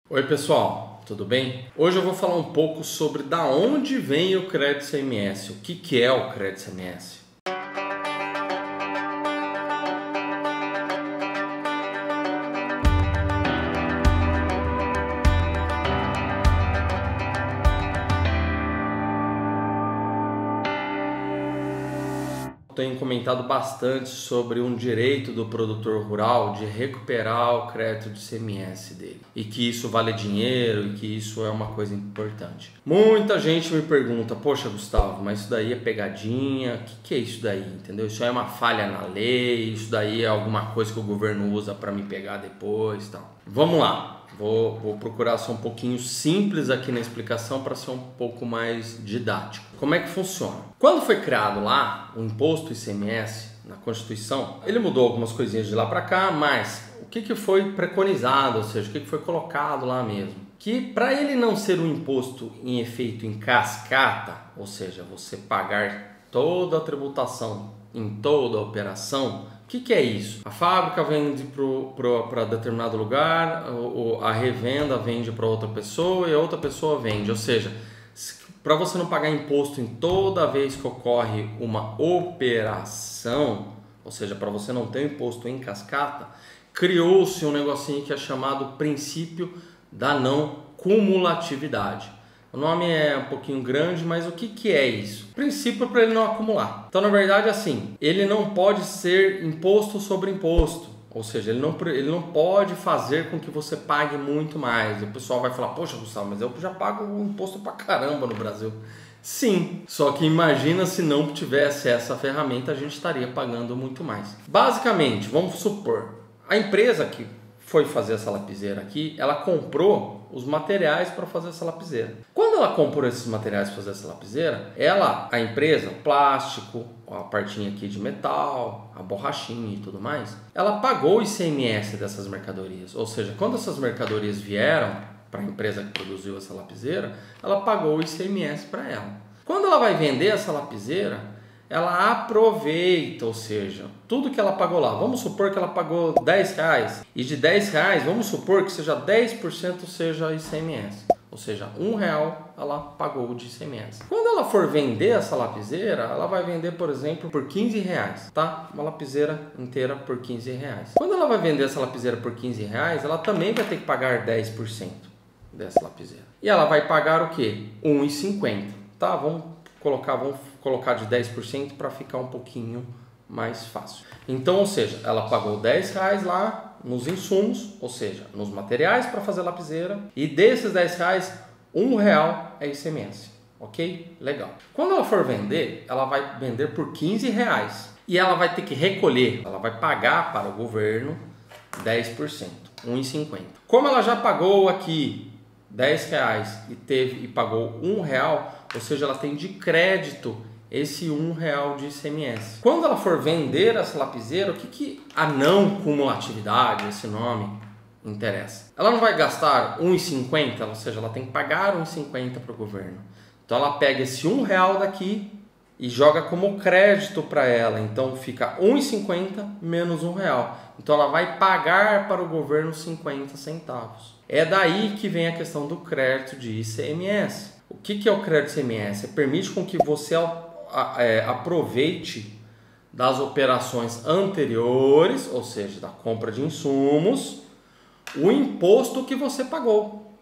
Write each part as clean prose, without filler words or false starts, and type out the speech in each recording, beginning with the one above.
Oi pessoal, tudo bem? Hoje eu vou falar um pouco sobre da onde vem o crédito ICMS, o que é o crédito ICMS. Tenho comentado bastante sobre um direito do produtor rural de recuperar o crédito de ICMS dele e que isso vale dinheiro e que isso é uma coisa importante. Muita gente me pergunta, poxa Gustavo, mas isso daí é pegadinha, o que é isso daí, entendeu? Isso é uma falha na lei, isso daí é alguma coisa que o governo usa para me pegar depois e tal. Vamos lá. Vou procurar ser um pouquinho simples aqui na explicação para ser um pouco mais didático. Como é que funciona? Quando foi criado lá o imposto ICMS na Constituição, ele mudou algumas coisinhas de lá para cá, mas o que foi preconizado, ou seja, o que foi colocado lá mesmo? Que para ele não ser um imposto em efeito em cascata, ou seja, você pagar toda a tributação em toda a operação. O que é isso? A fábrica vende para determinado lugar, a revenda vende para outra pessoa e a outra pessoa vende. Ou seja, para você não pagar imposto em toda vez que ocorre uma operação, ou seja, para você não ter imposto em cascata, criou-se um negocinho que é chamado princípio da não cumulatividade. O nome é um pouquinho grande, mas o que é isso? O princípio é para ele não acumular. Então, na verdade, assim, ele não pode ser imposto sobre imposto. Ou seja, ele não pode fazer com que você pague muito mais. O pessoal vai falar, poxa, Gustavo, mas eu já pago imposto pra caramba no Brasil. Sim, só que imagina se não tivesse essa ferramenta, a gente estaria pagando muito mais. Basicamente, vamos supor, a empresa que foi fazer essa lapiseira aqui, ela comprou os materiais para fazer essa lapiseira. Quando ela comprou esses materiais para fazer essa lapiseira, a empresa, o plástico, a partinha aqui de metal, a borrachinha e tudo mais, ela pagou o ICMS dessas mercadorias. Ou seja, quando essas mercadorias vieram para a empresa que produziu essa lapiseira, ela pagou o ICMS para ela. Quando ela vai vender essa lapiseira, ela aproveita, ou seja, tudo que ela pagou lá. Vamos supor que ela pagou R$10 e de R$10, vamos supor que seja 10% seja ICMS. Ou seja, R$1 ela pagou de ICMS. Quando ela for vender essa lapiseira, ela vai vender, por exemplo, por R$15, tá? Uma lapiseira inteira por R$15. Quando ela vai vender essa lapiseira por R$15, ela também vai ter que pagar 10% dessa lapiseira. E ela vai pagar o quê? R$1,50, tá? Vamos colocar de 10% para ficar um pouquinho mais fácil. Então, ou seja, ela pagou R$10 lá nos insumos, ou seja, nos materiais para fazer a lapiseira, e desses R$10, R$1 é ICMS, ok? Legal. Quando ela for vender, ela vai vender por R$15 e ela vai ter que recolher, ela vai pagar para o governo 10%, R$1,50. Como ela já pagou aqui R$10 e pagou R$1, ou seja, ela tem de crédito esse R$1 de ICMS. Quando ela for vender essa lapiseira, o que a não cumulatividade, esse nome, interessa? Ela não vai gastar R$1,50, ou seja, ela tem que pagar R$1,50 para o governo. Então ela pega esse R$1 daqui e joga como crédito para ela. Então fica R$1,50 menos R$1. Então ela vai pagar para o governo 50 centavos. É daí que vem a questão do crédito de ICMS. O que é o crédito ICMS? Permite com que você aproveite das operações anteriores, ou seja, da compra de insumos, o imposto que você pagou.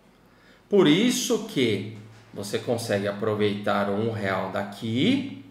Por isso que você consegue aproveitar o R$1 daqui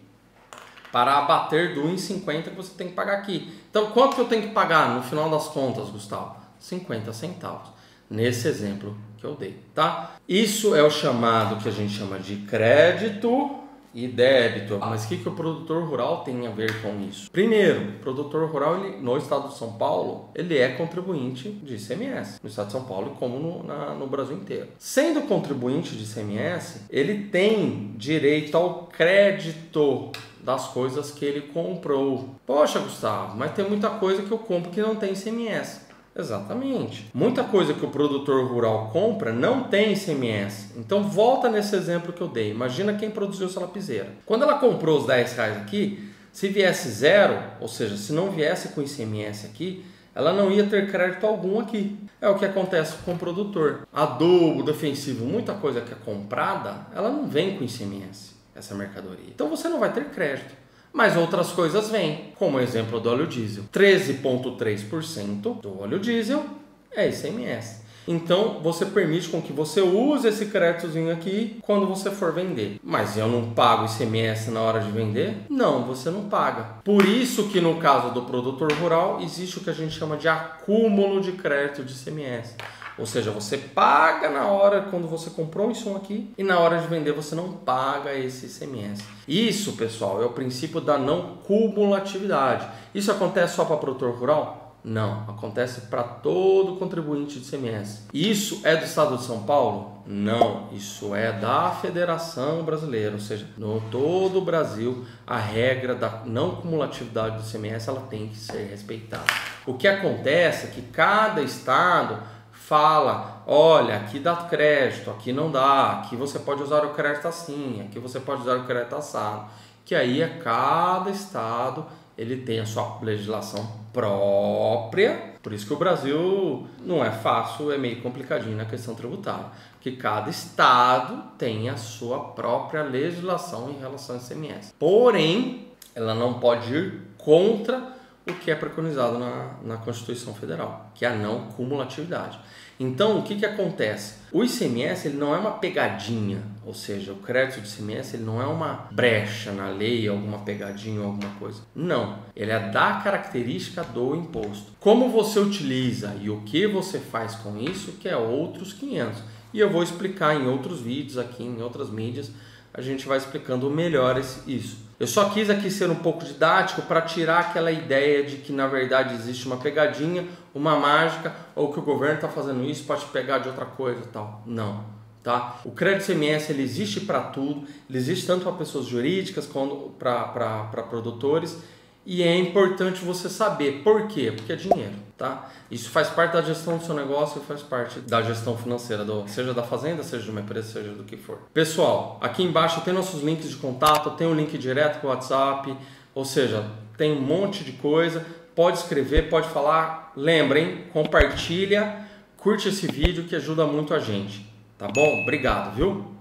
para abater do R$1,50 que você tem que pagar aqui. Então, quanto que eu tenho que pagar no final das contas, Gustavo? 50 centavos. Nesse exemplo que eu dei, tá? Isso é o chamado que a gente chama de crédito e débito. Mas o que o produtor rural tem a ver com isso? Primeiro, o produtor rural no estado de São Paulo, ele é contribuinte de ICMS. No estado de São Paulo, como no Brasil inteiro. Sendo contribuinte de ICMS, ele tem direito ao crédito das coisas que ele comprou. Poxa, Gustavo, mas tem muita coisa que eu compro que não tem ICMS. Exatamente. Muita coisa que o produtor rural compra não tem ICMS. Então volta nesse exemplo que eu dei. Imagina quem produziu essa lapiseira. Quando ela comprou os R$10 aqui, se viesse zero, ou seja, se não viesse com ICMS aqui, ela não ia ter crédito algum aqui. É o que acontece com o produtor. Adubo, defensivo, muita coisa que é comprada, ela não vem com ICMS, essa mercadoria. Então você não vai ter crédito. Mas outras coisas vêm, como o exemplo do óleo diesel. 13,3% do óleo diesel é ICMS. Então, você permite com que você use esse créditozinho aqui quando você for vender. Mas eu não pago ICMS na hora de vender? Não, você não paga. Por isso que no caso do produtor rural, existe o que a gente chama de acúmulo de crédito de ICMS. Ou seja, você paga na hora quando você comprou um insumo aqui e na hora de vender você não paga esse ICMS. Isso, pessoal, é o princípio da não cumulatividade. Isso acontece só para produtor rural? Não, acontece para todo contribuinte de ICMS. Isso é do estado de São Paulo? Não, isso é da Federação Brasileira, ou seja, no todo o Brasil, a regra da não cumulatividade do ICMS ela tem que ser respeitada. O que acontece é que cada estado fala, olha, aqui dá crédito, aqui não dá, aqui você pode usar o crédito assim, aqui você pode usar o crédito assado, que aí é cada estado ele tem a sua legislação própria, por isso que o Brasil não é fácil, é meio complicadinho na questão tributária, que cada estado tem a sua própria legislação em relação ao ICMS. Porém, ela não pode ir contra o que é preconizado na Constituição Federal, que é a não cumulatividade. Então, o que acontece? O ICMS ele não é uma pegadinha, ou seja, o crédito de ICMS ele não é uma brecha na lei, alguma pegadinha ou alguma coisa. Não, ele é da característica do imposto. Como você utiliza e o que você faz com isso, que é outros 500. E eu vou explicar em outros vídeos aqui, em outras mídias, a gente vai explicando melhor isso. Eu só quis aqui ser um pouco didático para tirar aquela ideia de que na verdade existe uma pegadinha, uma mágica, ou que o governo está fazendo isso para te pegar de outra coisa e tal. Não, tá? O crédito ICMS ele existe para tudo, ele existe tanto para pessoas jurídicas quanto para produtores, e é importante você saber por quê? Porque é dinheiro, tá? Isso faz parte da gestão do seu negócio e faz parte da gestão financeira, seja da fazenda, seja de uma empresa, seja do que for. Pessoal, aqui embaixo tem nossos links de contato, tem um link direto para o WhatsApp, ou seja, tem um monte de coisa, pode escrever, pode falar. Lembrem, compartilha, curte esse vídeo que ajuda muito a gente, tá bom? Obrigado, viu?